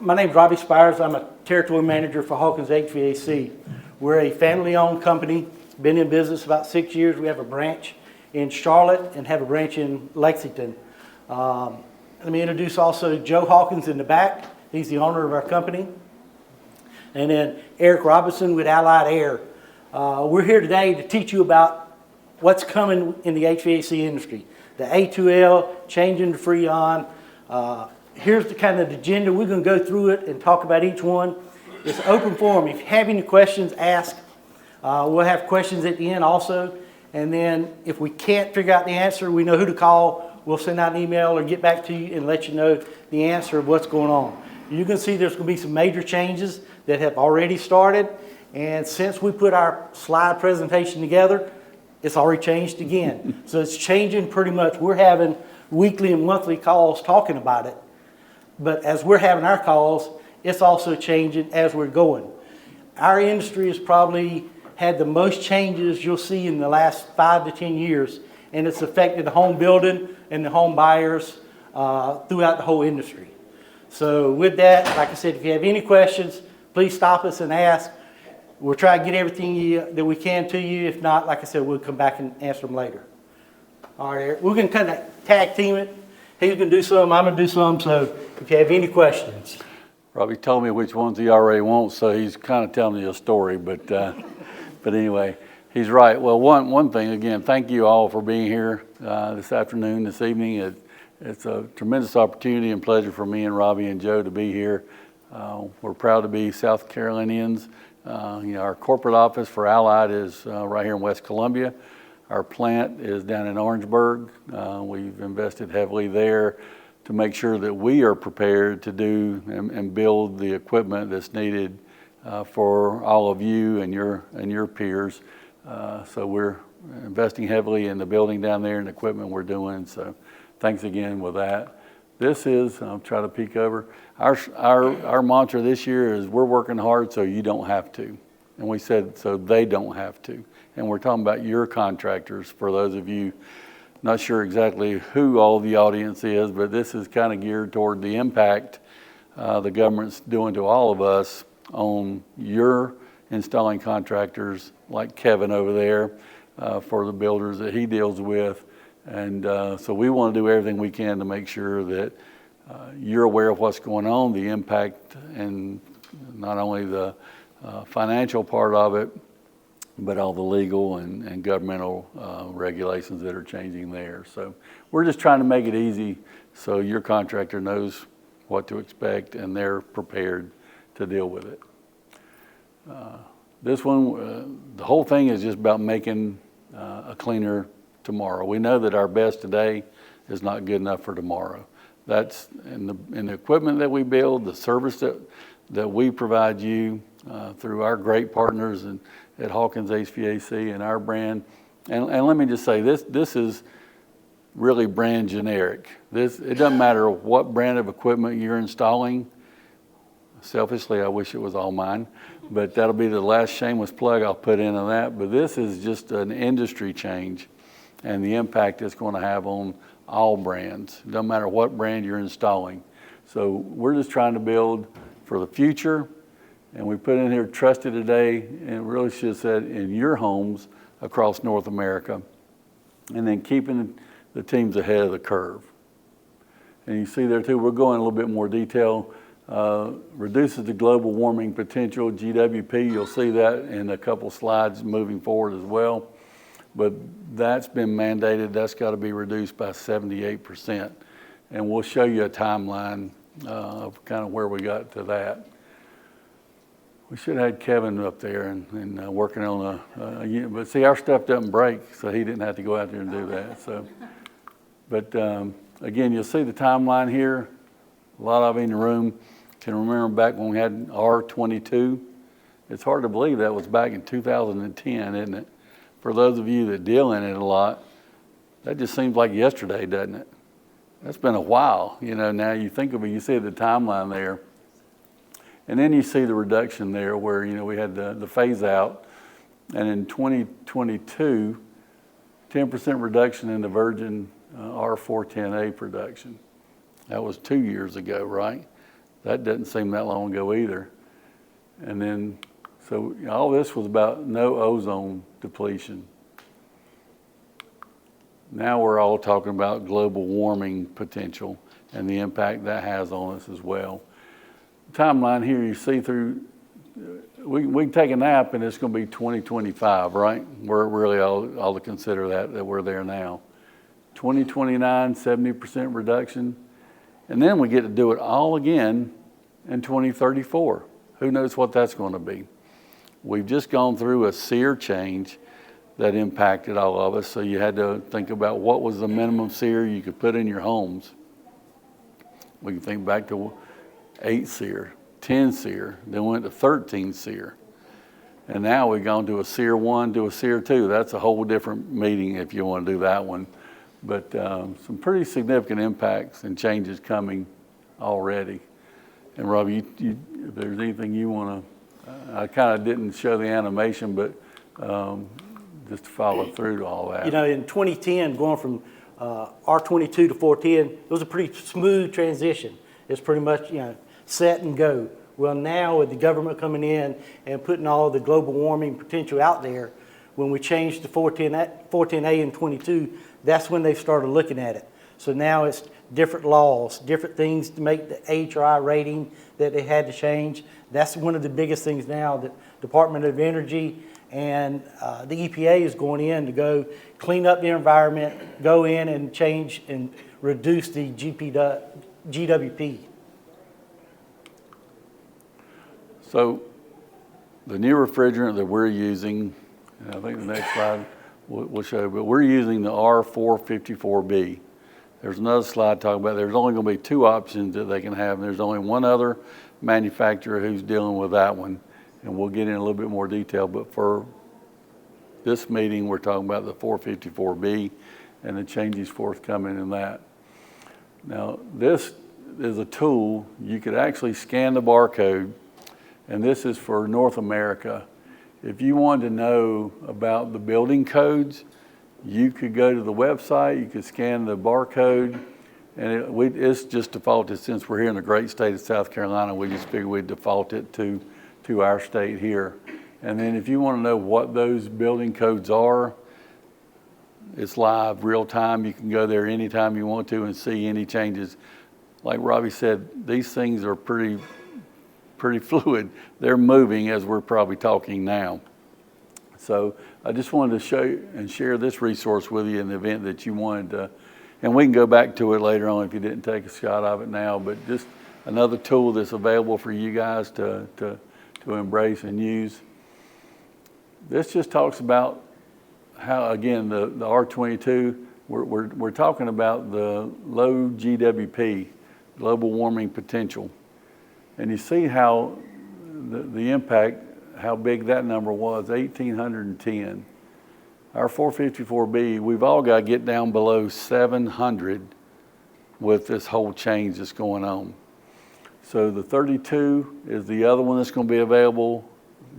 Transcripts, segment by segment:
My name's Robbie Spires. I'm a territory manager for Hawkins HVAC. We're a family-owned company, been in business about 6 years. We have a branch in Charlotte and have a branch in Lexington. Let me introduce also Joe Hawkins in the back. He's the owner of our company. And then Eric Robinson with Allied Air. We're here today to teach you about what's coming in the HVAC industry. The A2L, changing to Freon. Here's the kind of agenda. We're going to go through it and talk about each one. It's open forum. If you have any questions, ask. We'll have questions at the end also. And then if we can't figure out the answer, we know who to call. We'll send out an email or get back to you and let you know the answer of what's going on. You can see there's going to be some major changes that have already started. And since we put our slide presentation together, it's already changed again. So it's changing pretty much. We're having weekly and monthly calls talking about it. But as we're having our calls, it's also changing as we're going. Our industry has probably had the most changes you'll see in the last 5 to 10 years, and it's affected the home building and the home buyers throughout the whole industry. So with that, like I said, if you have any questions, please stop us and ask. We'll try to get everything that we can to you. If not, like I said, we'll come back and answer them later. All right, Eric, we're going to kind of tag team it. He's going to do some, I'm going to do some, so if you have any questions. Robbie told me which ones he already wants, so he's kind of telling you a story, but anyway, he's right. Well, one thing, again, thank you all for being here this afternoon, this evening. It's a tremendous opportunity and pleasure for me and Robbie and Joe to be here. We're proud to be South Carolinians. Our corporate office for Allied is right here in West Columbia. Our plant is down in Orangeburg. We've invested heavily there to make sure that we are prepared to do and build the equipment that's needed for all of you and your peers. So we're investing heavily in the building down there and the equipment we're doing. So thanks again with that. This is, I'll try to peek over, our mantra this year is we're working hard so you don't have to. And we said so they don't have to. And we're talking about your contractors, for those of you not sure exactly who all the audience is, but this is kind of geared toward the impact the government's doing to all of us on your installing contractors like Kevin over there for the builders that he deals with. And so we want to do everything we can to make sure that you're aware of what's going on, the impact, and not only the financial part of it, but all the legal and governmental regulations that are changing there. So we're just trying to make it easy so your contractor knows what to expect and they're prepared to deal with it. This one, the whole thing is just about making a cleaner tomorrow. We know that our best today is not good enough for tomorrow. That's in the equipment that we build, the service that we provide you through our great partners at Hawkins HVAC and our brand. And let me just say, this is really brand generic. It doesn't matter what brand of equipment you're installing. Selfishly, I wish it was all mine, but that'll be the last shameless plug I'll put into that. But this is just an industry change and the impact it's going to have on all brands. It doesn't matter what brand you're installing. So we're just trying to build for the future. And we put in here trusted today, and it really should have said in your homes across North America. And then keeping the teams ahead of the curve. And you see there too, we're going a little bit more detail. Reduces the global warming potential, GWP. You'll see that in a couple slides moving forward as well. But that's been mandated. That's got to be reduced by 78%. And we'll show you a timeline of kind of where we got to that. We should have had Kevin up there and working on a unit. But see, our stuff doesn't break, so he didn't have to go out there and do that. So, but again, you'll see the timeline here. A lot of you in the room can remember back when we had R22. It's hard to believe that was back in 2010, isn't it? For those of you that deal in it a lot, that just seems like yesterday, doesn't it? That's been a while. Now you think of it, you see the timeline there. And then you see the reduction there where, we had the phase out. And in 2022, 10% reduction in the virgin R410A production. That was 2 years ago, right? That doesn't seem that long ago either. And then, so all this was about no ozone depletion. Now we're all talking about global warming potential and the impact that has on us as well. The timeline here you see through, we can take a nap and it's going to be 2025, right? We're really all to consider that we're there now. 2029, 70% reduction. And then we get to do it all again in 2034. Who knows what that's going to be? We've just gone through a SEER change that impacted all of us. So you had to think about what was the minimum SEER you could put in your homes. We can think back to 8 SEER, 10 SEER, then went to 13 SEER. And now we've gone to a SEER 1 to a SEER 2. That's a whole different meeting if you want to do that one. But some pretty significant impacts and changes coming already. And Robbie, if there's anything you want to, I kind of didn't show the animation, but just to follow through to all that. You know, in 2010, going from R22 to 410, it was a pretty smooth transition. It's pretty much, you know, set and go. Well, now with the government coming in and putting all the global warming potential out there, when we changed to 410A and 22, that's when they started looking at it. So now it's different laws, different things to make the HRI rating that they had to change. That's one of the biggest things now that Department of Energy and the EPA is going in to go clean up the environment, go in and change and reduce the GWP. So the new refrigerant that we're using, and I think the next slide will show, but we're using the R454B. There's another slide talking about there's only going to be 2 options that they can have, and there's only one other manufacturer who's dealing with that one, and we'll get in a little bit more detail, but for this meeting we're talking about the 454B and the changes forthcoming in that. Now this is a tool, you could actually scan the barcode, and this is for North America. If you wanted to know about the building codes, you could go to the website, you could scan the barcode, and it's just defaulted. Since we're here in the great state of South Carolina, we just figured we'd default it to our state here. And then if you want to know what those building codes are, it's live, real time. You can go there anytime you want to and see any changes. Like Robbie said, these things are pretty fluid. They're moving as we're probably talking now. So I just wanted to show and share this resource with you in the event that you wanted to, and we can go back to it later on if you didn't take a shot of it now, but just another tool that's available for you guys to embrace and use. This just talks about how, again, the R22, we're talking about the low GWP, global warming potential. And you see how the impact, how big that number was, 1,810. Our 454B, we've all got to get down below 700 with this whole change that's going on. So the 32 is the other one that's going to be available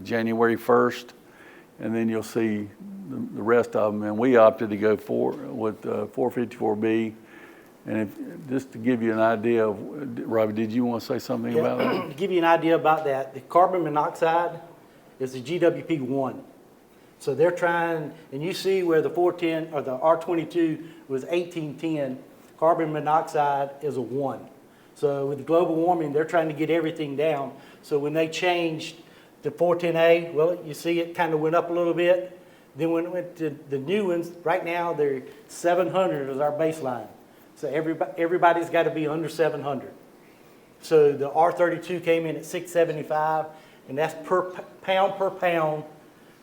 January 1st. And then you'll see the rest of them. And we opted to go with 454B. And just to give you an idea of, Robbie, did you want to say something about that? To give you an idea about that, the carbon monoxide is the GWP 1. So they're trying, and you see where the 410 or the R22 was 1810, carbon monoxide is a 1. So with global warming, they're trying to get everything down. So when they changed to 410A, well, you see it kind of went up a little bit. Then when it went to the new ones, right now they're 700 is our baseline. So everybody's got to be under 700. So the R32 came in at 675, and that's per pound,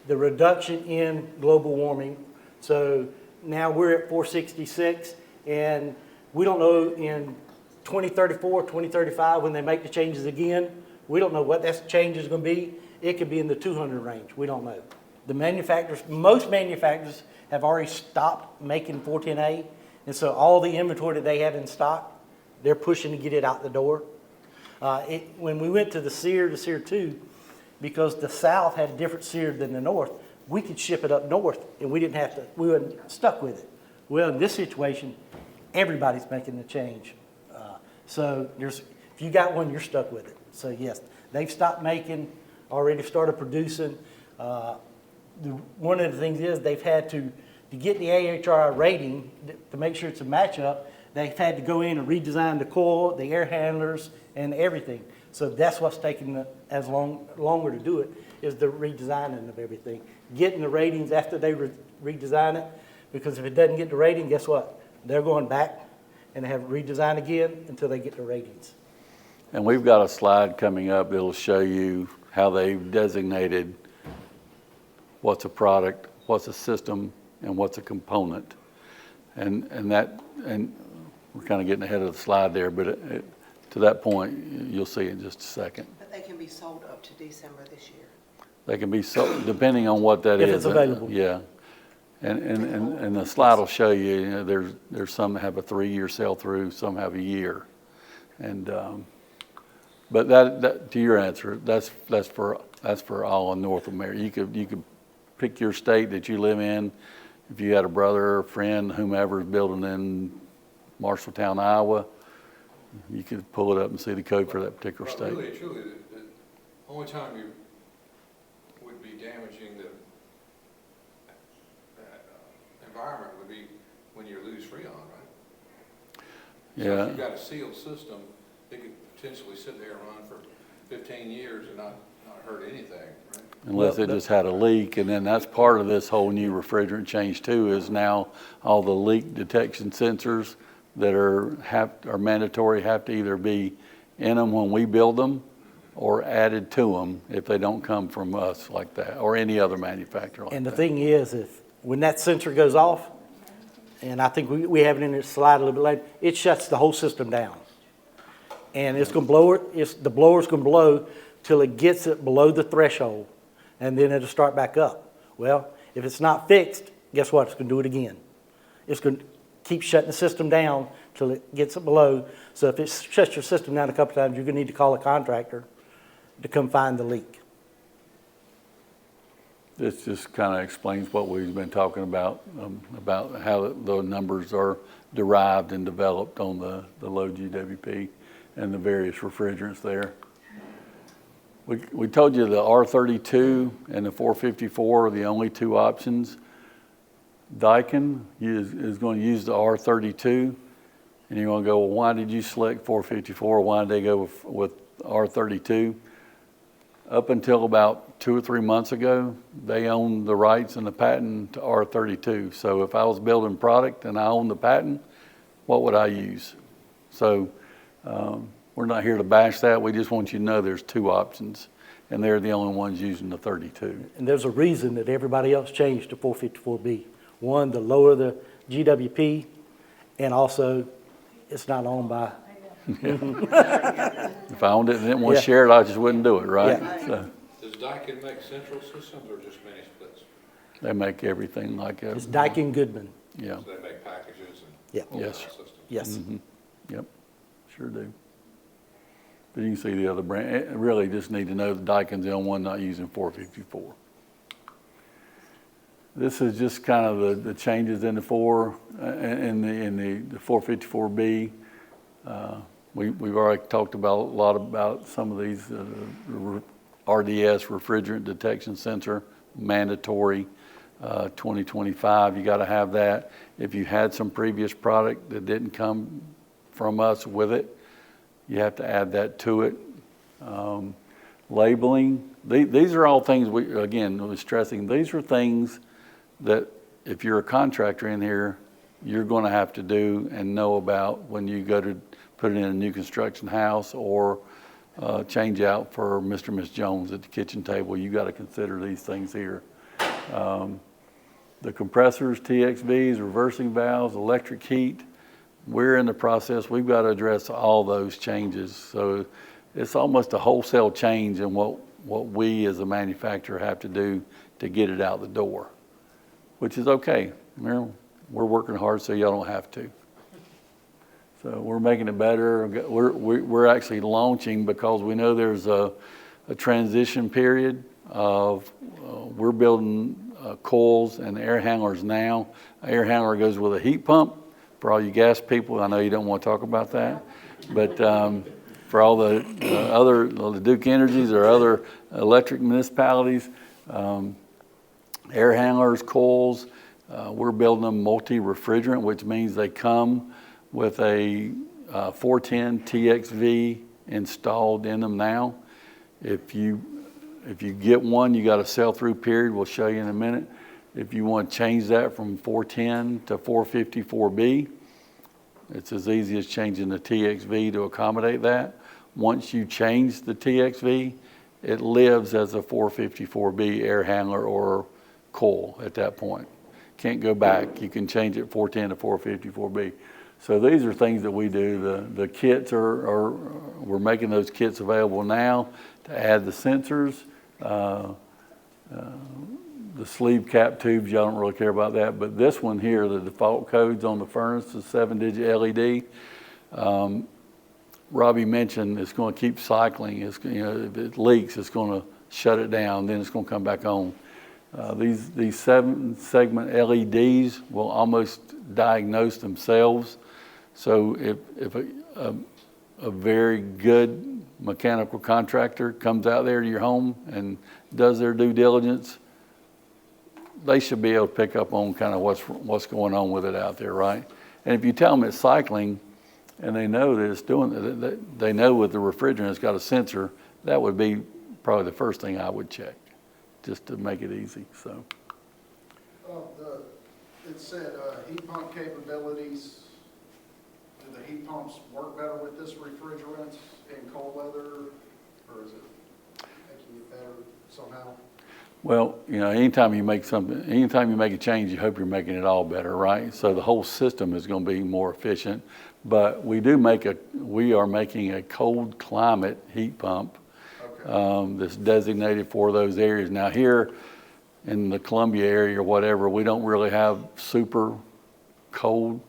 the reduction in global warming. So now we're at 466, and we don't know in 2034, 2035, when they make the changes again, we don't know what that change is going to be. It could be in the 200 range. We don't know. The manufacturers, most manufacturers have already stopped making 410A. And so all the inventory that they have in stock, they're pushing to get it out the door. When we went to the SEER to SEER 2, because the South had a different SEER than the North, we could ship it up north and we weren't stuck with it. Well, in this situation, everybody's making the change. So If you got one, you're stuck with it. So yes, they've stopped making, already started producing. One of the things is they've had to get the AHRI rating, to make sure it's a matchup, they've had to go in and redesign the coil, the air handlers, and everything. So that's what's taking as longer to do it, is the redesigning of everything. Getting the ratings after they redesign it, because if it doesn't get the rating, guess what? They're going back and have it redesigned again until they get the ratings. And we've got a slide coming up that'll show you how they've designated what's a product, what's a system, and what's a component. And we're kind of getting ahead of the slide there, but to that point, you'll see in just a second. But they can be sold up to December this year. They can be sold, depending on what that is. If it's available. Yeah. And the slide will show you, you know, there's some that have a 3-year sell-through, some have a year. And, but that to your answer, that's for all in North America. You could pick your state that you live in. If you had a brother or friend, whomever is building in Marshalltown, Iowa, you could pull it up and see the code for that particular state. Really, truly, the only time you would be damaging the environment would be when you lose Freon, right? Yeah. So if you've got a sealed system, it could potentially sit there and run for 15 years and not hurt anything, right? Unless it just had a leak, and then that's part of this whole new refrigerant change too, is now all the leak detection sensors that are mandatory have to either be in them when we build them or added to them if they don't come from us like that, or any other manufacturer like that. And the thing is, when that sensor goes off, and I think we have it in the slide a little bit later, it shuts the whole system down. And it's gonna blow it, the blower's gonna blow till it gets it below the threshold, and then it'll start back up. Well, if it's not fixed, guess what? It's gonna do it again. It's gonna keep shutting the system down till it gets it below. So if it shuts your system down a couple times, you're gonna need to call a contractor to come find the leak. This just kind of explains what we've been talking about how the numbers are derived and developed on the low GWP and the various refrigerants there. We told you the R32 and the 454 are the only two options. Daikin is going to use the R32, and you're going to go, well, why did you select 454? Why did they go with R32? Up until about 2 or 3 months ago, they owned the rights and the patent to R32. So if I was building product and I owned the patent, what would I use? So we're not here to bash that. We just want you to know there's two options, and they're the only ones using the 32. And there's a reason that everybody else changed to 454B. One, to lower the GWP, and also it's not owned by. If I owned it and didn't want to Yeah. share it, I just wouldn't do it, right? Yeah. So Does Daikin make central systems or just mini splits? they make everything like a. It's Daikin Goodman. Yeah. So they make packages and Yeah. full Yes. systems? Yes. Yep, sure do. But you can see the other brand, really just need to know that Daikin's the only one not using 454. This is just kind of the changes in the 454B. We've already talked a lot about some of these RDS, refrigerant detection sensor, mandatory 2025. You got to have that. If you had some previous product that didn't come from us with it, you have to add that to it. Labeling, these are all things again, we're stressing, these are things that if you're a contractor in here, you're going to have to do and know about when you go to put it in a new construction house or change out for Mr. and Miss Jones at the kitchen table. You got to consider these things here. The compressors, TXVs, reversing valves, electric heat, we're in the process. We've got to address all those changes. So it's almost a wholesale change in what we as a manufacturer have to do to get it out the door, which is okay. We're working hard so y'all don't have to. So we're making it better. We're actually launching because we know there's a transition period of we're building coils and air handlers now. Air handler goes with a heat pump. For all you gas people, I know you don't want to talk about that, but for all the the Duke Energies or other electric municipalities. Air handlers, coils, we're building them multi-refrigerant, which means they come with a 410 TXV installed in them now. If you get one, you got a sell-through period. We'll show you in a minute. If you want to change that from 410 to 454B, it's as easy as changing the TXV to accommodate that. Once you change the TXV, it lives as a 454B air handler or coil at that point. Can't go back. You can change it 410 to 454B. So these are things that we do. The kits we're making those kits available now to add the sensors, the sleeve cap tubes. Y'all don't really care about that, but this one here, the default codes on the furnace, the 7-digit LED. Robbie mentioned it's going to keep cycling. It's, if it leaks, it's going to shut it down. Then it's going to come back on. These 7-segment LEDs will almost diagnose themselves. So if a very good mechanical contractor comes out there to your home and does their due diligence, they should be able to pick up on kind of what's going on with it out there, right? And if you tell them it's cycling and they know that it's doing it, they know with the refrigerant it's got a sensor, that would be probably the first thing I would check, just to make it easy. So. It said heat pump capabilities. Do the heat pumps work better with this refrigerant in cold weather, or is it making it better somehow? Well, anytime you make a change, you hope you're making it all better, right? So the whole system is going to be more efficient. But we are making a cold climate heat pump. Okay. That's designated for those areas. Now here in the Columbia area or whatever, we don't really have super cold.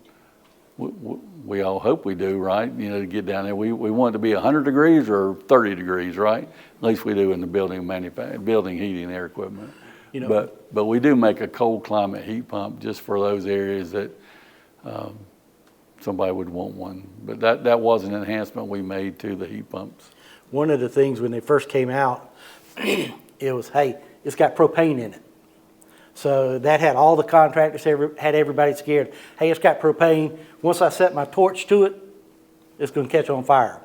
We all hope we do, right? To get down there. We want it to be 100 degrees or 30 degrees, right? At least we do in the building heating and air equipment. But we do make a cold climate heat pump just for those areas that somebody would want one. But that was an enhancement we made to the heat pumps. One of the things when they first came out, it was, hey, it's got propane in it. So that had all the contractors, had everybody scared. Hey, it's got propane. Once I set my torch to it, it's going to catch on fire.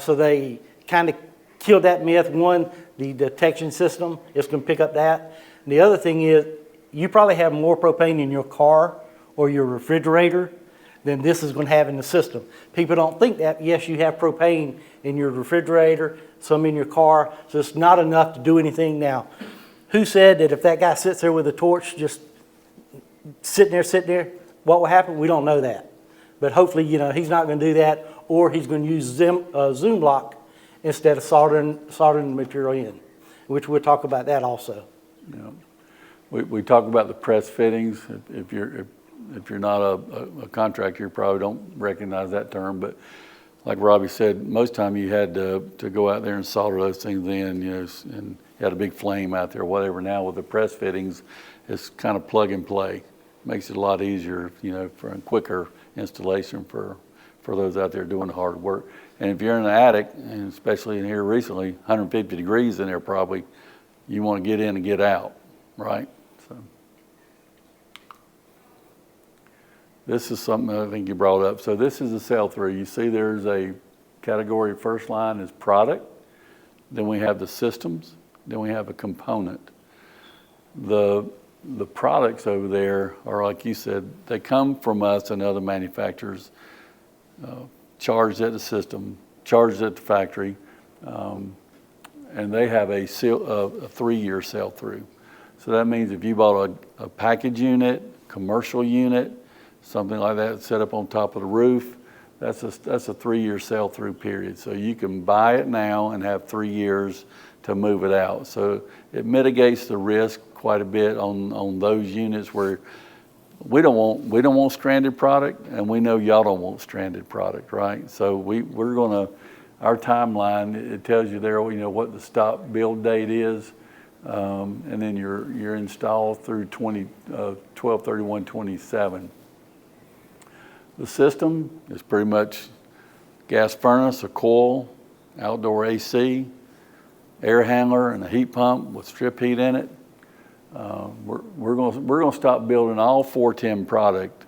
So they kind of killed that myth. One, the detection system is going to pick up that. And the other thing is, you probably have more propane in your car or your refrigerator than this is going to have in the system. People don't think that. Yes, you have propane in your refrigerator, some in your car, so it's not enough to do anything now. Who said that if that guy sits there with a torch, just sitting there, what will happen? We don't know that. But hopefully, he's not going to do that, or he's going to use Zoom lock instead of soldering the material in, which we'll talk about that also. We talk about the press fittings. If you're not a contractor, you probably don't recognize that term. But like Robbie said, most time you had to go out there and solder those things in, and you had a big flame out there, whatever. Now with the press fittings, it's kind of plug and play. Makes it a lot easier, for a quicker installation for those out there doing the hard work. And if you're in an attic, and especially in here recently, 150 degrees in there probably, you want to get in and get out, right? So this is something I think you brought up. So this is a sell-through. You see there's a category, first line is product, then we have the systems, then we have a component. The products over there are, like you said, they come from us and other manufacturers, charged at the system, charged at the factory, and they have a 3-year sell-through. So that means if you bought a package unit, commercial unit, something like that set up on top of the roof, that's a 3-year sell-through period. So you can buy it now and have 3 years to move it out. So it mitigates the risk quite a bit on those units where we don't want stranded product, and we know y'all don't want stranded product, right? So we're gonna, our timeline, it tells you there, what the stop build date is, and then your install through 12/31/27. The system is pretty much gas furnace, a coil, outdoor AC, air handler, and a heat pump with strip heat in it. We're going to stop building all 410 product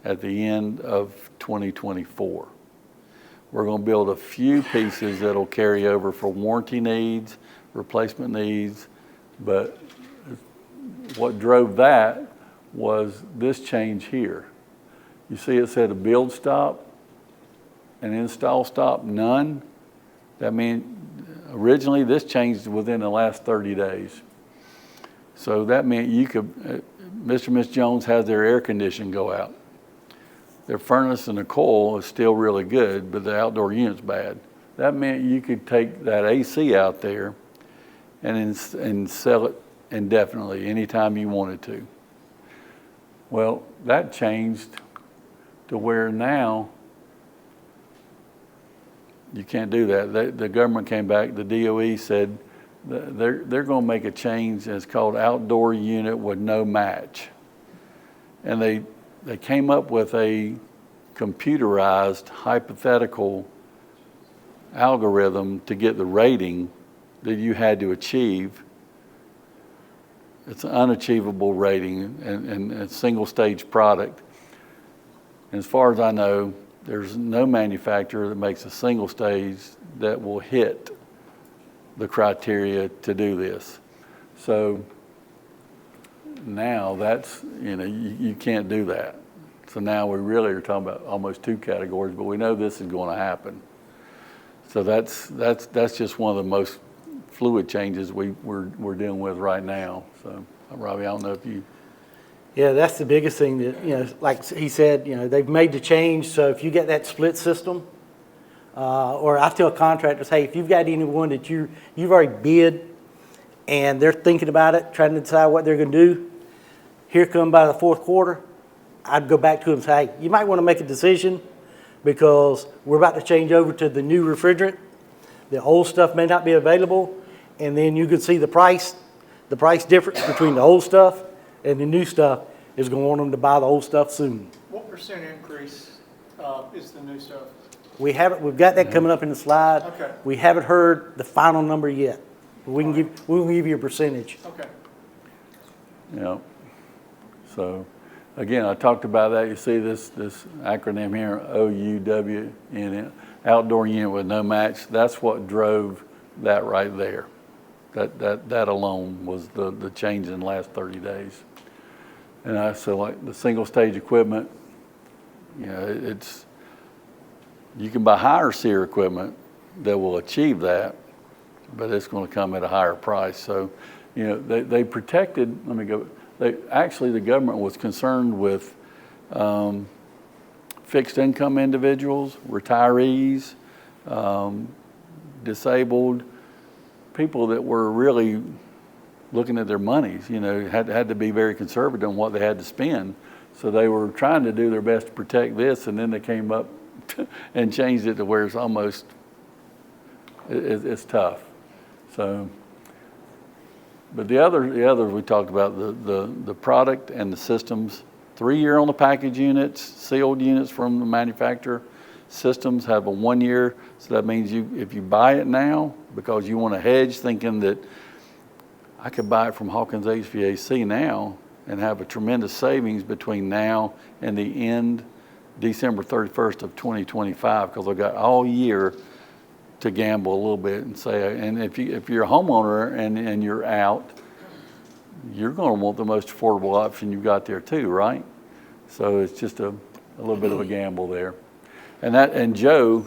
at the end of 2024. We're going to build a few pieces that'll carry over for warranty needs, replacement needs, but what drove that was this change here. You see it said a build stop, an install stop, none. That means originally this changed within the last 30 days. So that meant you could, Mr. and Miss Jones has their air conditioning go out. Their furnace and the coil is still really good, but the outdoor unit's bad. That meant you could take that AC out there and sell it indefinitely, anytime you wanted to. Well, that changed to where now you can't do that. The government came back, the DOE said they're going to make a change, and it's called outdoor unit with no match. And they came up with a computerized hypothetical algorithm to get the rating that you had to achieve. It's an unachievable rating and a single stage product. And as far as I know, there's no manufacturer that makes a single stage that will hit the criteria to do this. So now that's, you can't do that. So now we really are talking about almost two categories, but we know this is going to happen. So that's just one of the most fluid changes we're dealing with right now. So Robbie, I don't know if you. Yeah, that's the biggest thing that, like he said, they've made the change. So if you get that split system, or I tell contractors, hey, if you've got anyone that you've already bid and they're thinking about it, trying to decide what they're going to do, here come by the fourth quarter, I'd go back to them and say, hey, you might want to make a decision because we're about to change over to the new refrigerant. The old stuff may not be available, and then you can see the price difference between the old stuff and the new stuff is going to want them to buy the old stuff soon. What percent increase is the new stuff? We've got that coming up in the slide. Okay. We haven't heard the final number yet. We'll give you a percentage. Okay. Yeah. So again, I talked about that. You see this acronym here, OUW, in it, outdoor unit with no match. That's what drove that right there. That alone was the change in the last 30 days. And so like the single stage equipment, you can buy higher SEER equipment that will achieve that, but it's going to come at a higher price. So, they protected, the government was concerned with fixed income individuals, retirees, disabled, people that were really looking at their monies, had to be very conservative on what they had to spend. So they were trying to do their best to protect this, and then they came up and changed it to where it's almost, it's tough. So, but the other we talked about, the product and the systems, 3-year on the package units, sealed units from the manufacturer. Systems have a 1 year, so that means if you buy it now because you want to hedge, thinking that I could buy it from Hawkins HVAC now and have a tremendous savings between now and the end, December 31st of 2025, because I've got all year to gamble a little bit and say, and if you're a homeowner and you're out, you're going to want the most affordable option you've got there too, right? So it's just a little bit of a gamble there. And Joe,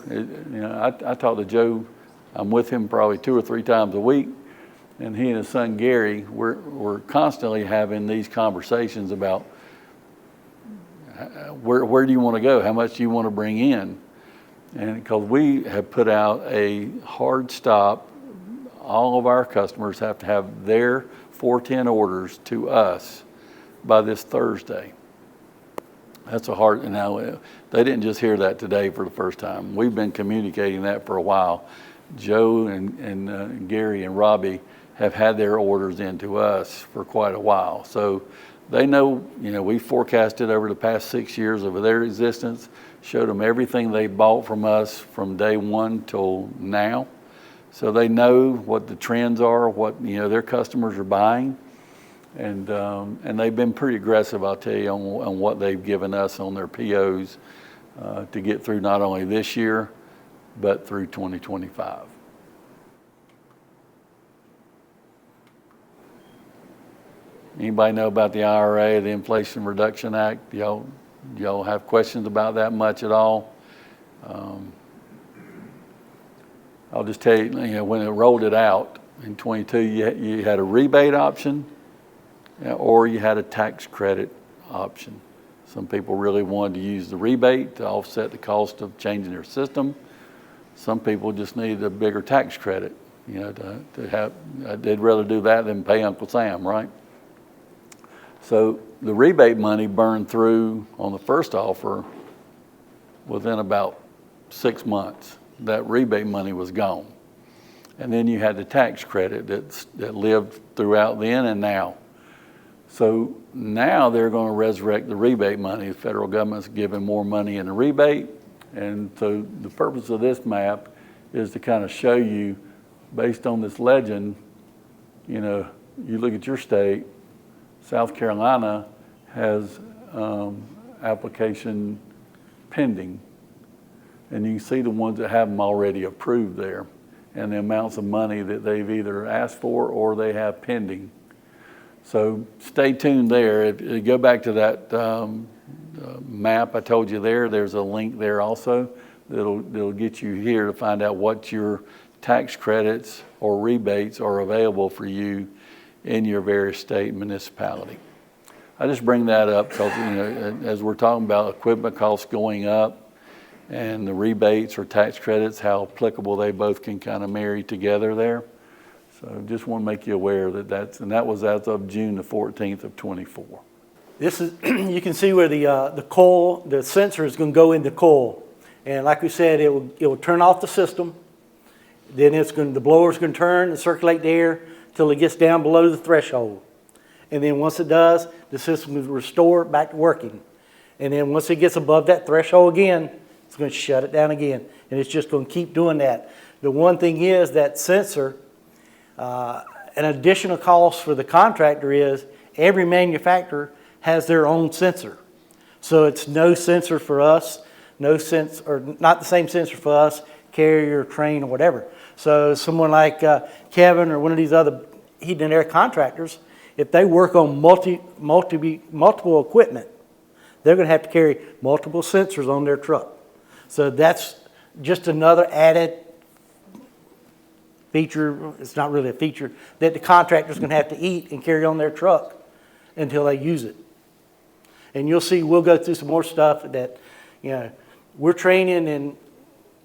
I talk to Joe, I'm with him probably 2 or 3 times a week, and he and his son Gary, we're constantly having these conversations about where do you want to go, how much do you want to bring in, and because we have put out a hard stop, all of our customers have to have their 410 orders to us by this Thursday. That's a hard, and now they didn't just hear that today for the first time. We've been communicating that for a while. Joe and Gary and Robbie have had their orders into us for quite a while. So they know, we forecasted over the past 6 years of their existence, showed them everything they bought from us from day one till now. So they know what the trends are, what, their customers are buying. And they've been pretty aggressive, I'll tell you, on what they've given us on their POs to get through not only this year, but through 2025. Anybody know about the IRA, the Inflation Reduction Act? Y'all have questions about that much at all? I'll just tell you, when it rolled it out in 22, you had a rebate option or you had a tax credit option. Some people really wanted to use the rebate to offset the cost of changing their system. Some people just needed a bigger tax credit, to have, they'd rather do that than pay Uncle Sam, right? So the rebate money burned through on the first offer within about 6 months. That rebate money was gone. And then you had the tax credit that lived throughout then and now. So now they're going to resurrect the rebate money. The federal government's giving more money in the rebate. And so the purpose of this map is to kind of show you, based on this legend, you look at your state, South Carolina has application pending. And you can see the ones that have them already approved there and the amounts of money that they've either asked for or they have pending. So stay tuned there. If you go back to that map I told you there's a link there also that'll get you here to find out what your tax credits or rebates are available for you in your various state and municipality. I just bring that up because, as we're talking about equipment costs going up and the rebates or tax credits, how applicable they both can kind of marry together there. So just want to make you aware that was as of June the 14th of 24. This is, you can see where the coil, the sensor is going to go in the coil. And like we said, it will turn off the system. Then the blower's going to turn and circulate the air till it gets down below the threshold. And then once it does, the system will restore back to working. And then once it gets above that threshold again, it's going to shut it down again. And it's just going to keep doing that. The one thing is that sensor, an additional cost for the contractor is every manufacturer has their own sensor. So it's no sensor for us, not the same sensor for us, Carrier, Train, or whatever. So someone like Kevin or one of these other heating and air contractors, if they work on multiple equipment, they're going to have to carry multiple sensors on their truck. So that's just another added feature. It's not really a feature that the contractor's going to have to eat and carry on their truck until they use it. And you'll see, we'll go through some more stuff that, we're training and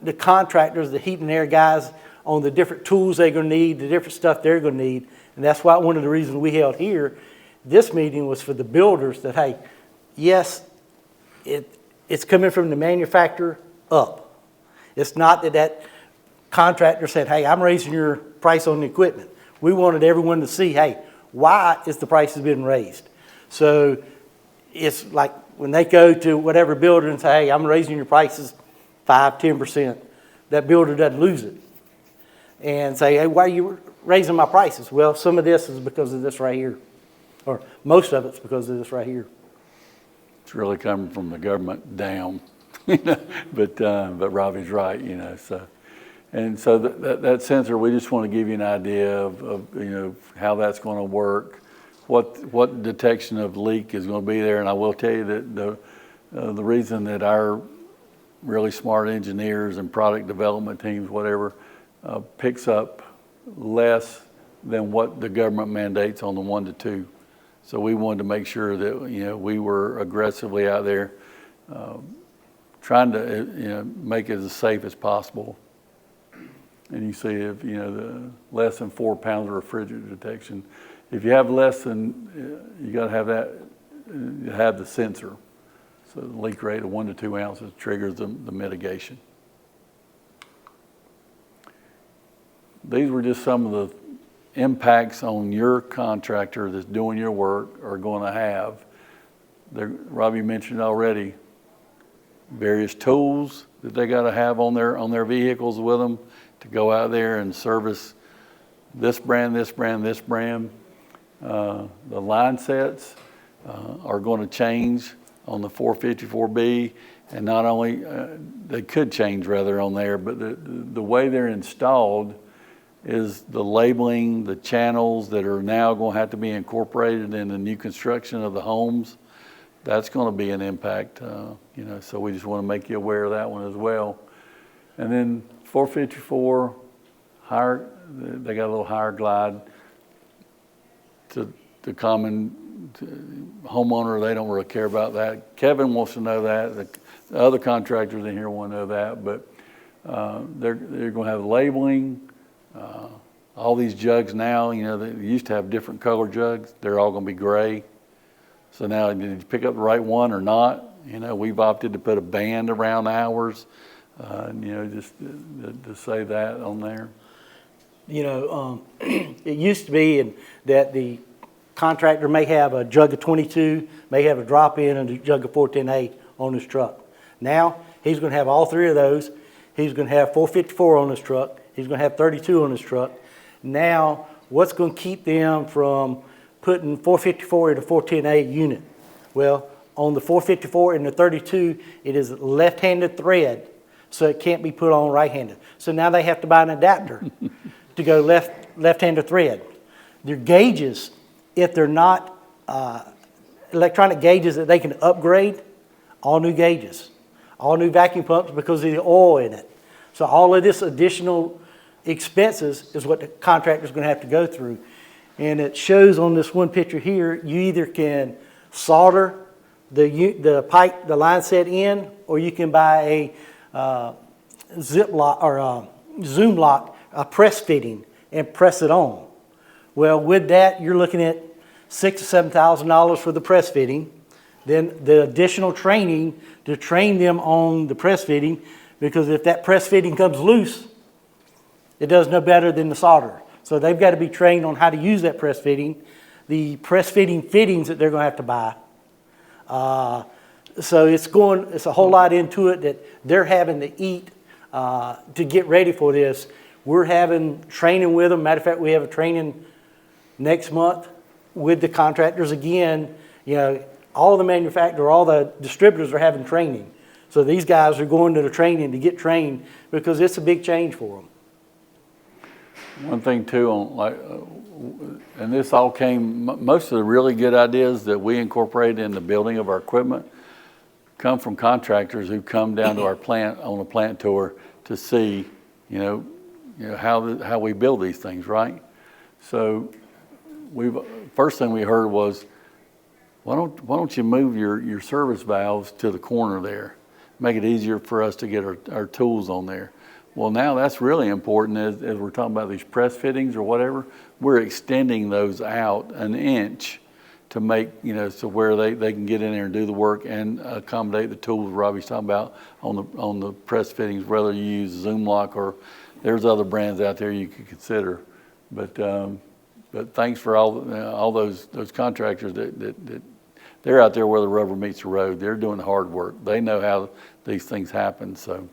the contractors, the heat and air guys, on the different tools they're going to need, the different stuff they're going to need. And that's why one of the reasons we held here, this meeting was for the builders that, hey, yes, it's coming from the manufacturer up. It's not that contractor said, hey, I'm raising your price on the equipment. We wanted everyone to see, hey, why is the prices being raised? So it's like when they go to whatever builder and say, hey, I'm raising your prices 5-10%, that builder doesn't lose it. And say, hey, why are you raising my prices? Well, some of this is because of this right here. Or most of it's because of this right here. It's really coming from the government down, but Robbie's right, so. And so that sensor, we just want to give you an idea of how that's going to work, what detection of leak is going to be there. And I will tell you that the reason that our really smart engineers and product development teams, whatever, picks up less than what the government mandates on the 1 to 2. So we wanted to make sure that we were aggressively out there trying to make it as safe as possible. And you see if the less than 4 pounds of refrigerant detection. If you have less than, you got to have that. You have the sensor. So the leak rate of 1 to 2 ounces triggers the mitigation. These were just some of the impacts on your contractor that's doing your work are going to have. Robbie mentioned already, various tools that they got to have on their vehicles with them to go out there and service this brand, this brand, this brand. The line sets are going to change on the 454B, and not only, they could change rather on there, but the way they're installed is the labeling, the channels that are now going to have to be incorporated in the new construction of the homes. That's going to be an impact, you know, so we just want to make you aware of that one as well. And then 454, higher, they got a little higher glide to the common homeowner. They don't really care about that. Kevin wants to know that. The other contractors in here want to know that, but they're going to have labeling. All these jugs now, you know, they used to have different color jugs. They're all going to be gray. So now, did you pick up the right one or not? You know, we've opted to put a band around ours, you know, just to say that on there. You know, it used to be that the contractor may have a jug of 22, may have a drop-in and a jug of 410A on his truck. Now, he's going to have all three of those. He's going to have 454 on his truck. He's going to have 32 on his truck. Now, what's going to keep them from putting 454 in a 410A unit? Well, on the 454 and the 32, it is left-handed thread, so it can't be put on right-handed. So now they have to buy an adapter to go left-handed thread. Their gauges, if they're not electronic gauges that they can upgrade, all new gauges, all new vacuum pumps because of the oil in it. So all of this additional expenses is what the contractor's going to have to go through. And it shows on this one picture here, you either can solder the pipe, the line set in, or you can buy a zip lock or a zoom lock, a press fitting, and press it on. Well, with that, you're looking at $6,000 to $7,000 for the press fitting. Then the additional training to train them on the press fitting, because if that press fitting comes loose, it does no better than the solder. So they've got to be trained on how to use that press fitting, the press fitting fittings that they're going to have to buy. So it's a whole lot into it that they're having to eat to get ready for this. We're having training with them. Matter of fact, we have a training next month with the contractors again. You know, all the distributors are having training. So these guys are going to the training to get trained because it's a big change for them. One thing too, and this all came, most of the really good ideas that we incorporated in the building of our equipment come from contractors who come down to our plant on a plant tour to see, you know how we build these things, right? So first thing we heard was, why don't you move your service valves to the corner there, make it easier for us to get our tools on there. Well, now that's really important as we're talking about these press fittings or whatever. We're extending those out an inch to make, you know, so where they can get in there and do the work and accommodate the tools Robbie's talking about on the press fittings, whether you use Zoom Lock or there's other brands out there you could consider. But thanks for all those contractors that they're out there where the rubber meets the road. They're doing the hard work. They know how these things happen. So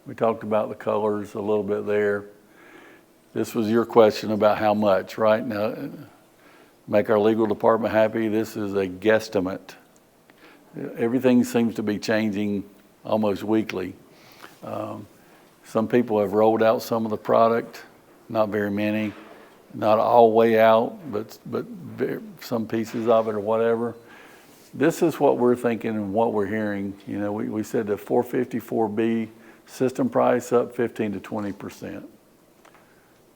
we talked about the colors a little bit there. This was your question about how much, right? Now, make our legal department happy. This is a guesstimate. Everything seems to be changing almost weekly. Some people have rolled out some of the product, not very many, not all way out, but some pieces of it or whatever. This is what we're thinking and what we're hearing. You know, we said the 454B system price up 15 to 20%.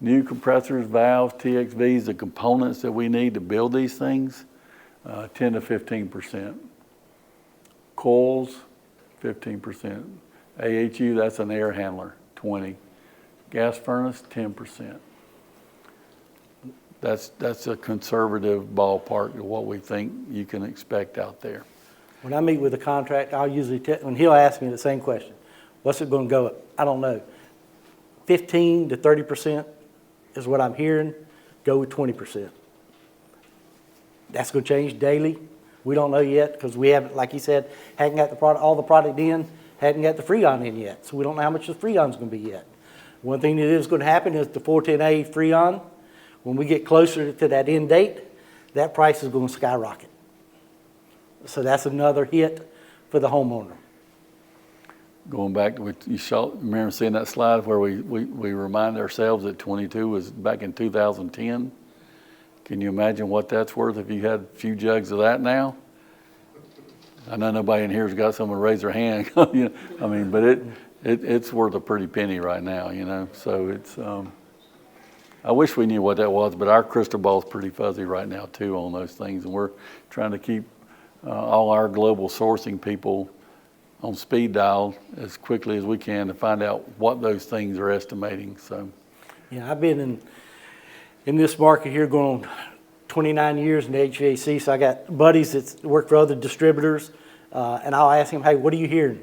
New compressors, valves, TXVs, the components that we need to build these things, 10 to 15%. Coils, 15%. AHU, that's an air handler, 20. Gas furnace, 10%. That's a conservative ballpark of what we think you can expect out there. When I meet with a contractor, I'll usually when he'll ask me the same question, what's it going to go up? I don't know. 15 to 30%. is what I'm hearing, go with 20%. That's gonna change daily. We don't know yet, because we haven't, like you said, hadn't got the product, all the product in, hadn't got the Freon in yet, so we don't know how much the Freon's gonna be yet. One thing that is gonna happen is the 410A Freon, when we get closer to that end date, that price is gonna skyrocket. So that's another hit for the homeowner. Going back to what you saw, remember seeing that slide where we remind ourselves that 22 was back in 2010? Can you imagine what that's worth if you had a few jugs of that now? I know nobody in here has got someone raise their hand, you know, I mean, but it's worth a pretty penny right now, you know, so it's, I wish we knew what that was, but our crystal ball's pretty fuzzy right now too on those things, and we're trying to keep all our global sourcing people on speed dial as quickly as we can to find out what those things are estimating, so. Yeah, I've been in this market here going on 29 years in the HVAC, so I got buddies that work for other distributors, and I'll ask them, hey, what are you hearing?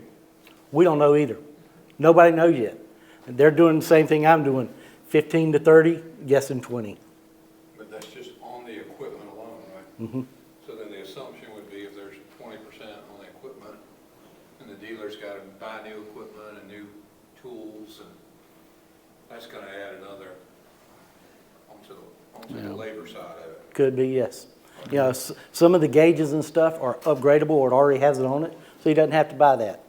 We don't know either. Nobody knows yet. And they're doing the same thing I'm doing, 15 to 30, guessing 20. But that's just on the equipment alone, right? Mm-hmm. So then the assumption would be if there's 20% on the equipment, and the dealer's got to buy new equipment and new tools, and that's going to add another onto the labor side of it. Could be, yes. You know, some of the gauges and stuff are upgradable, or it already has it on it, so he doesn't have to buy that.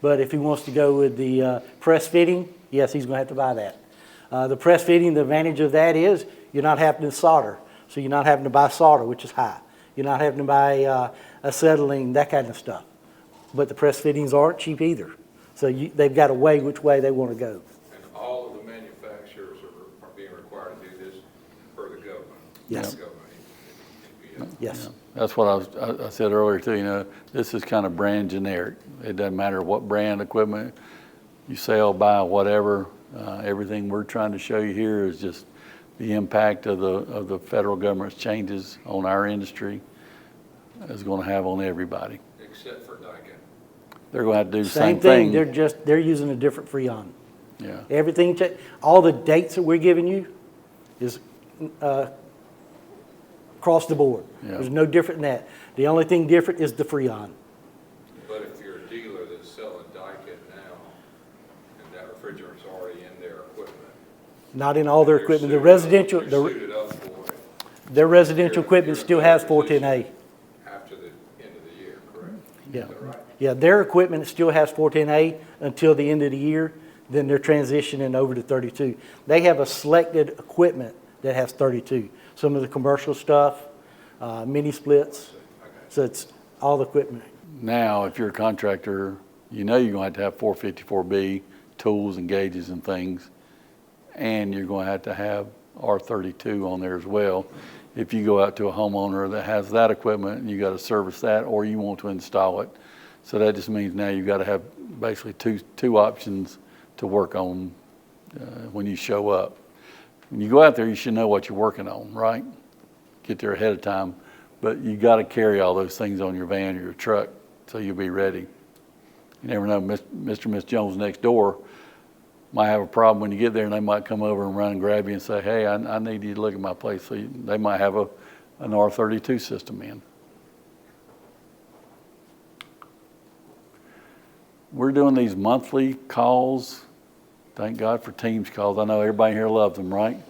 But if he wants to go with the press fitting, yes, he's going to have to buy that. The press fitting, the advantage of that is you're not having to solder. So you're not having to buy solder, which is high. You're not having to buy acetylene, that kind of stuff. But the press fittings aren't cheap either. So they've got to weigh which way they want to go. And all of the manufacturers are being required to do this per the government. Yes. The government. Yes. That's what I said earlier too, you know, this is kind of brand generic. It doesn't matter what brand equipment you sell, buy, whatever. Everything we're trying to show you here is just the impact of the federal government's changes on our industry is going to have on everybody. Except for Daikin. They're going to have to do the Same thing. They're using a different Freon. Yeah. Everything, all the dates that we're giving you is across the board. Yeah. There's no different than that. The only thing different is the Freon. But if you're a dealer that's selling Daikin now, and that refrigerant's already in their equipment. Not in all their you're equipment. The suited residential, up- you're suited up for it their residential equipment still has 410A. after the end of the year, correct? Yeah. Is that right? Yeah, their equipment still has 410A until the end of the year. Then they're transitioning over to 32. They have a selected equipment that has 32. Some of the commercial stuff, mini splits. So it's all the equipment. Now, if you're a contractor, you know you're going to have 454B tools and gauges and things, and you're going to have R32 on there as well. If you go out to a homeowner that has that equipment and you got to service that, or you want to install it. So that just means now you've got to have basically two options to work on when you show up. When you go out there, you should know what you're working on, right? Get there ahead of time. But you got to carry all those things on your van or your truck so you'll be ready. You never know, Mr. and Miss Jones next door might have a problem when you get there, and they might come over and run and grab you and say, hey, I need you to look at my place. So they might have an R32 system in. We're doing these monthly calls. Thank God for Teams calls. I know everybody here loves them, right?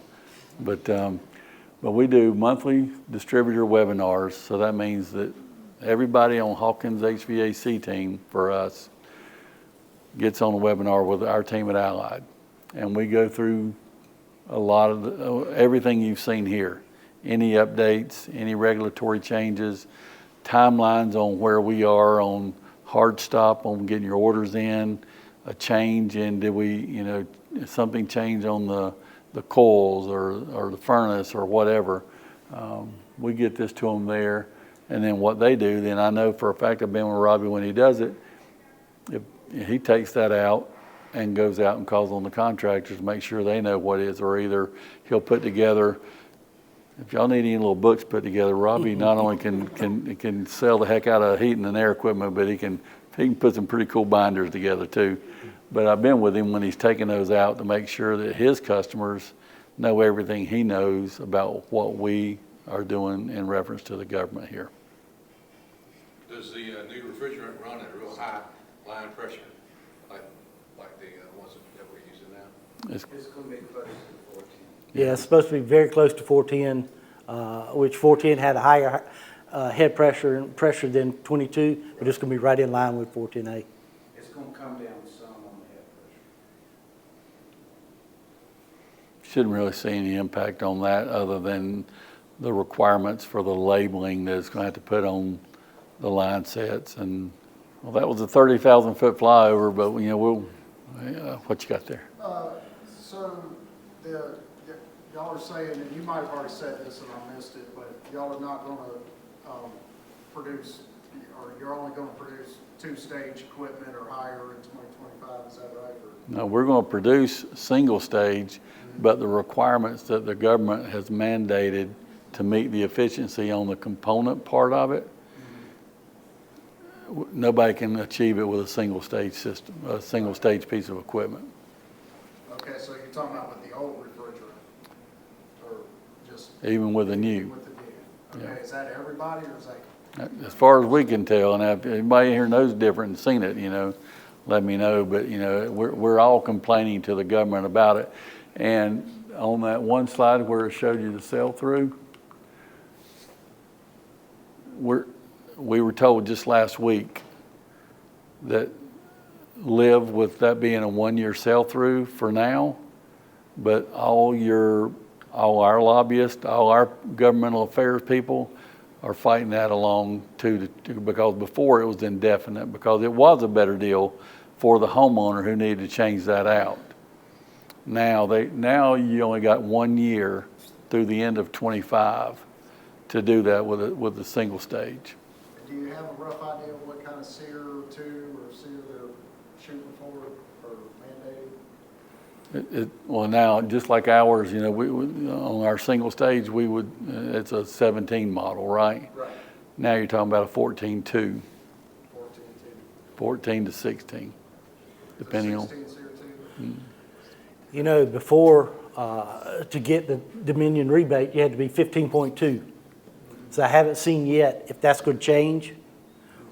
But we do monthly distributor webinars. So that means that everybody on Hawkins HVAC team for us gets on a webinar with our team at Allied. And we go through a lot of everything you've seen here. Any updates, any regulatory changes, timelines on where we are on hard stop on getting your orders in, a change in, did we, something change on the coils or the furnace or whatever. We get this to them there, and then what they do, then I know for a fact I've been with Robbie when he does it, if he takes that out and goes out and calls on the contractors to make sure they know what it is, or either he'll put together, if y'all need any little books put together, Robbie not only can sell the heck out of heating and air equipment, but he can put some pretty cool binders together too. But I've been with him when he's taking those out to make sure that his customers know everything he knows about what we are doing in reference to the government here. Does the new refrigerant run at a real high line pressure, like the ones that we're using now? It's, It's gonna be close to 14. Yeah, it's supposed to be very close to 410, which 410 had a higher head pressure and pressure than 22, but it's going to be right in line with 410A. It's gonna come down some on the head pressure. shouldn't really see any impact on that other than the requirements for the labeling that it's going to have to put on the line sets. And, well, that was a 30,000 foot flyover, but, you know, what you got there? So y'all are saying, and you might have already said this and I missed it, but y'all are not going to produce, or you're only going to produce two-stage equipment or higher in 2025, is that right? Or? No, we're going to produce single stage, but the requirements that the government has mandated to meet the efficiency on the component part of it, nobody can achieve it with a single stage system, a single stage piece of equipment. Okay, so you're talking about with the old refrigerant, or just? Even with the new. With the new. Okay, Yeah. is that everybody, or is that? As far as we can tell, and if anybody here knows different and seen it, you know, let me know. But, you know, we're all complaining to the government about it. And on that one slide where it showed you the sell-through, we were told just last week that live with that being a 1 year sell-through for now, but all our lobbyists, all our governmental affairs people are fighting that along too, because before it was indefinite, because it was a better deal for the homeowner who needed to change that out. Now you only got 1 year through the end of 25 to do that with a single stage. Do you have a rough idea of what kind of SEER 2 or SEER they're shooting for or mandating? Well, now, just like ours, you know, we on our single stage, we would, it's a 17 model, right? Right. Now you're talking about a 14.2, 14 2. 14 to 16, depending on. 16 SEER 2? You know, before, to get the Dominion rebate, you had to be 15.2. So I haven't seen yet if that's going to change,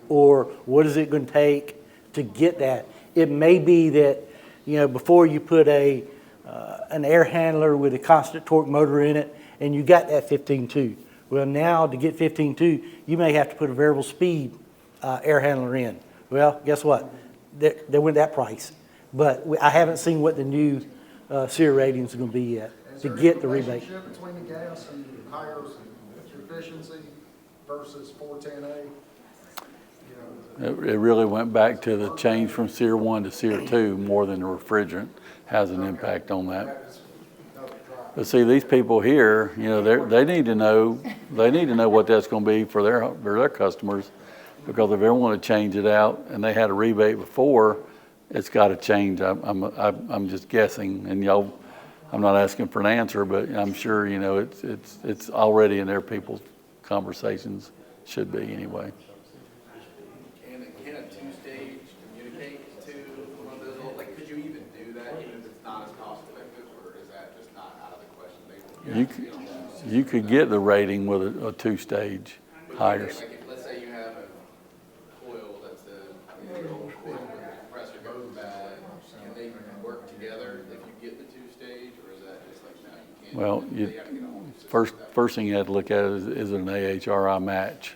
or what is it going to take to get that. It may be that, you know, before you put an air handler with a constant torque motor in it, and you got that 15.2. Well, now to get 15.2, you may have to put a variable speed air handler in. Well, guess what? They went that price. But I haven't seen what the new SEER ratings are going to be yet to get the rebate. Is there any relationship between the gas and higher efficiency versus 410A? It really went back to the change from SEER 1 to SEER 2 more than the refrigerant has an impact on that. But see, these people here, you know, they need to know what that's going to be for their customers, because if they want to change it out and they had a rebate before, it's got to change. I'm just guessing, and y'all, I'm not asking for an answer, but I'm sure, you know, it's already in their people's conversations, should be anyway. Can a two-stage communicate to one of those old, like, could you even do that even if it's not as cost effective, or is that just not out of the question? You could get the rating with a two-stage higher. Like, let's say you have a coil that's an old coil where the compressor goes bad, can they work together if you get the two-stage, or is that just like, no, you can't? Well, They have to get a whole new system? first thing you have to look at is it an AHRI match?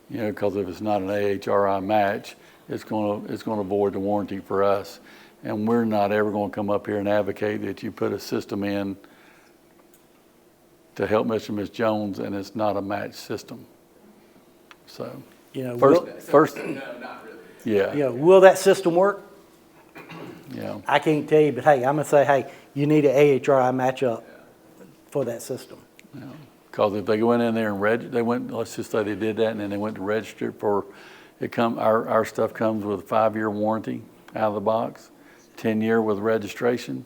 You know, because if it's not an AHRI match, it's going to void the warranty for us. And we're not ever going to come up here and advocate that you put a system in to help Mr. and Ms. Jones, and it's not a match system. So, You know, first, No, not really. yeah, you know, will that system work? yeah. I can't tell you, but hey, I'm going to say, hey, you need an AHRI matchup for that system. Because if they went in there and let's just say they did that, and then they went to register for, our stuff comes with a 5-year warranty out of the box, 10-year with registration.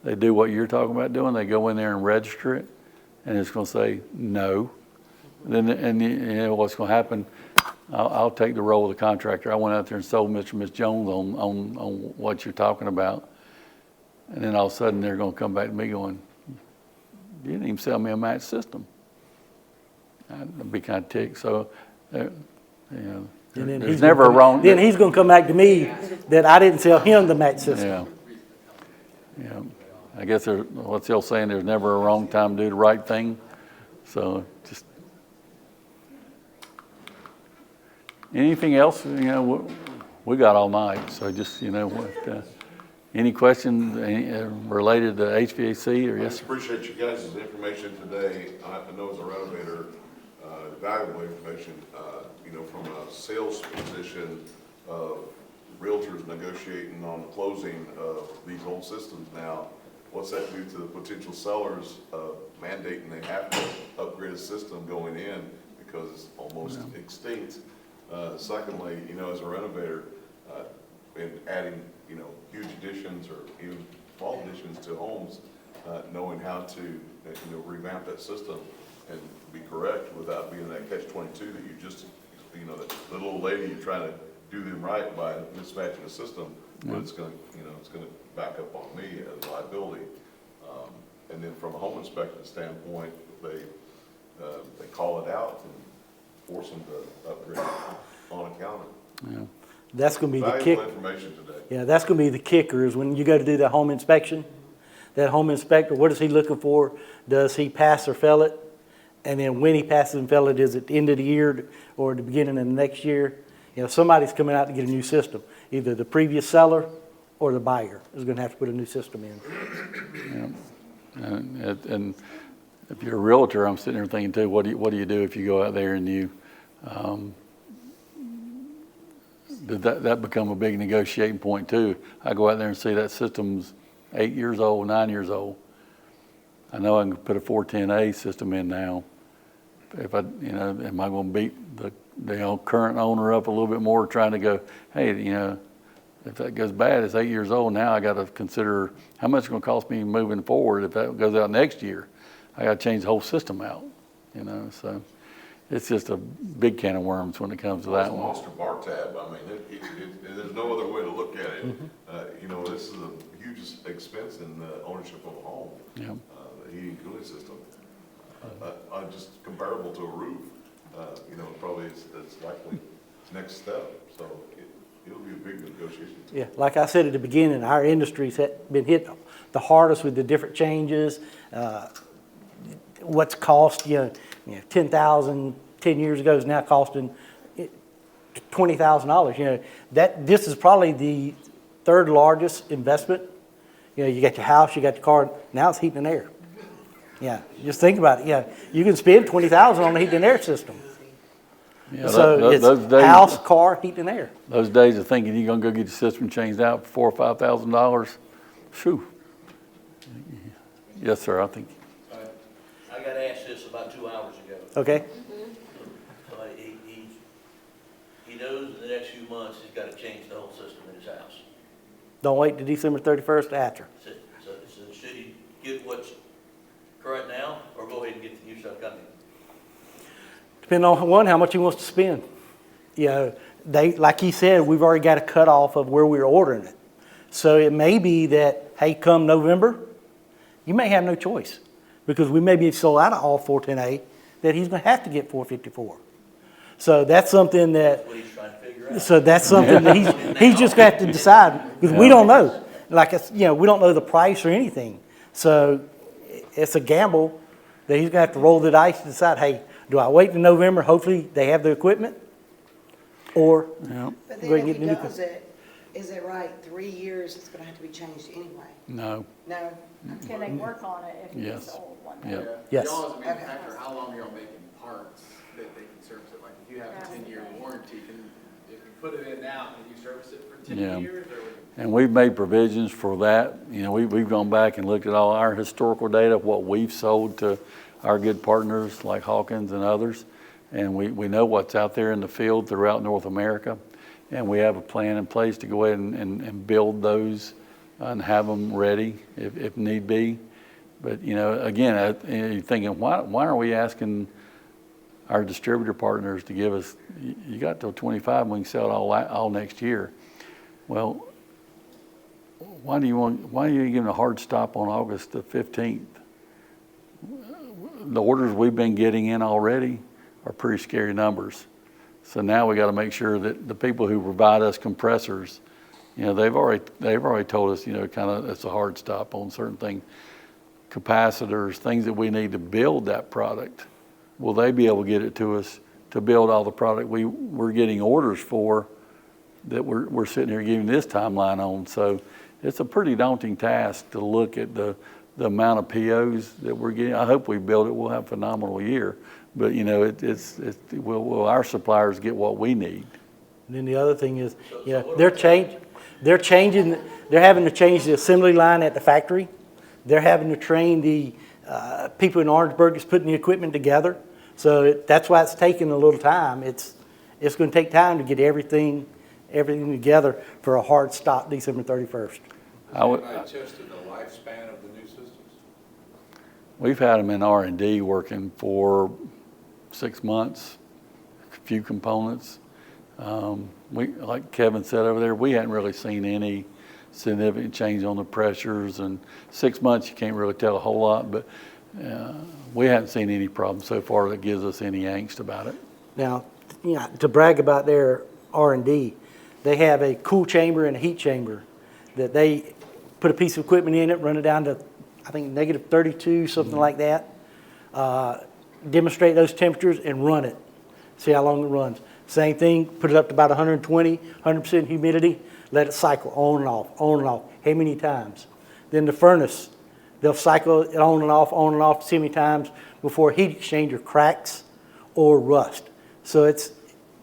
They do what you're talking about doing. They go in there and register it, and it's going to say no. And you know what's going to happen? I'll take the role of the contractor. I went out there and sold Mr. and Ms. Jones on what you're talking about, and then all of a sudden they're going to come back to me going, you didn't even sell me a match system. I'd be kind of ticked. So, you know, And then there's he's never a gonna come- wrong. Then he's gonna come back to me that I didn't sell him the match system. Yeah. Yeah. I guess what's the old saying? There's never a wrong time to do the right thing. So just anything else? You know, we got all night. So just any questions related to HVAC or I yes? just appreciate you guys' information today. I know as a renovator, valuable information, from a sales position of realtors negotiating on the closing of these old systems now. What's that do to the potential sellers mandating they have to upgrade a system going in because it's almost extinct? Secondly, as a renovator, and adding, huge additions or even small additions to homes, knowing how to, revamp that system and be correct without being that catch-22 that you just, that little old lady, you're trying to do them right by mismatching the system, but it's going to, it's going to back up on me as a liability. And then from a home inspection standpoint, they call it out and force them to upgrade on account of it. Yeah. That's gonna be the Valuable kick. information today. Yeah, that's gonna be the kicker is when you go to do that home inspection, that home inspector, what is he looking for? Does he pass or fail it? And then when he passes and fail it, is it the end of the year or the beginning of the next year? Somebody's coming out to get a new system. Either the previous seller or the buyer is gonna have to put a new system in. Yeah. And if you're a realtor, I'm sitting there thinking too, what do you do if you go out there and you did that become a big negotiating point too? I go out there and see that system's 8 years old, 9 years old. I know I can put a 410A system in now. If am I going to beat the current owner up a little bit more, trying to go, hey, if that goes bad, it's 8 years old now. I got to consider how much it's going to cost me moving forward. If that goes out next year, I got to change the whole system out. So it's just a big can of worms when it comes to that It's a one. monster bar tab. I mean, there's no other way to look at it. This is a huge expense in the ownership of a home. Yeah. The heating and cooling system, just comparable to a roof. Probably it's likely next step. So it'll be a big negotiation. Yeah, like I said at the beginning, our industry's been hit the hardest with the different changes. What's cost, $10,000 10 years ago is now costing $20,000. This is probably the third largest investment. You got your house, you got your car, now it's heating and air. Yeah, just think about it. Yeah, you can spend $20,000 on the heating and air system. Yeah, So it's those days, house, car, heating and air. those days of thinking you're going to go get your system changed out for $4,000 or $5,000, shoo. Yes, sir, I think. I got asked this about 2 hours ago. Okay? So he knows in the next few months he's got to change the whole system in his house. Don't wait to December 31st after. So should he get what's current now, or go ahead and get the new stuff coming? Depending on how much he wants to spend. Like he said, we've already got a cutoff of where we're ordering it. So it may be that, hey, come November, you may have no choice because we may be sold out of all 410A that he's going to have to get 454. So that's something that. That's what he's trying to figure out. So that's something that he's just going to have to decide because we don't know. We don't know the price or anything. So it's a gamble that he's going to have to roll the dice to decide, hey, do I wait till November, hopefully they have the equipment? Or But go then ahead and if get he the new does it, is it right, 3 years, it's gonna have to be changed anyway? No. No? Can they work on it if Yes. it's old one? Yeah. Yes. Y'all as a manufacturer, how long are y'all making parts that they can service it? Like if you have a 10-year warranty, if you put it in now, can you service it for 10 Yeah. years? Or And we've made provisions for that. We've gone back and looked at all our historical data, what we've sold to our good partners like Hawkins and others. And we know what's out there in the field throughout North America. And we have a plan in place to go ahead and build those and have them ready if need be. But, again, you're thinking, why aren't we asking our distributor partners to give us, you got till 25 and we can sell it all next year. Well, why do you give them a hard stop on August the 15th? the orders we've been getting in already are pretty scary numbers. So now we got to make sure that the people who provide us compressors, you know, they've already told us, you know, kind of it's a hard stop on certain things, capacitors, things that we need to build that product. Will they be able to get it to us to build all the product we're getting orders for that we're sitting here giving this timeline on? So it's a pretty daunting task to look at the amount of POs that we're getting. I hope we build it. We'll have a phenomenal year. But, you know, will our suppliers get what we need? And then the other thing is, you know, they're having to change the assembly line at the factory. They're having to train the people in Orangeburg that's putting the equipment together. So that's why it's taking a little time. It's going to take time to get everything together for a hard stop December 31st. Has anybody tested the lifespan of the new systems? We've had them in R&D working for 6 months, a few components. Like Kevin said over there, we hadn't really seen any significant change on the pressures, and 6 months you can't really tell a whole lot, but we haven't seen any problem so far that gives us any angst about it. Now, you know, to brag about their R&D, they have a cool chamber and a heat chamber that they put a piece of equipment in it, run it down to, I think, negative 32, something like that. Demonstrate those temperatures and run it. See how long it runs. Same thing, put it up to about 120, 100% humidity, let it cycle on and off, on and off. How many times? Then the furnace, they'll cycle it on and off so many times before a heat exchanger cracks or rust. So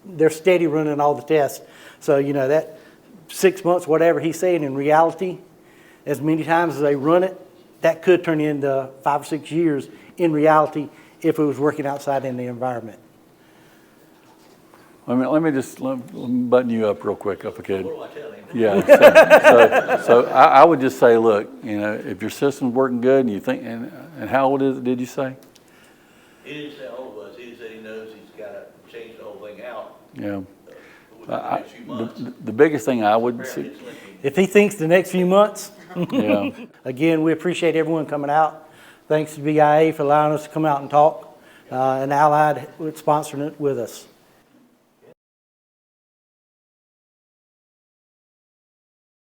they're steady running all the tests. So, you know, that 6 months, whatever he's saying, in reality, as many times as they run it, that could turn into 5 or 6 years in reality if it was working outside in the environment. Let me button you up real quick if I could. What do I tell him? Yeah. So I would just say, look, you know, if your system's working good and you think, and how old is it, did you say? He didn't say all of us, he said he knows he's got to change the whole thing out. Yeah. Within the next few months. The biggest thing I would see. Apparently it's leaking. If he thinks the next few months, Yeah. again, we appreciate everyone coming out. Thanks to BIA for allowing us to come out and talk, and Allied with sponsoring it with us.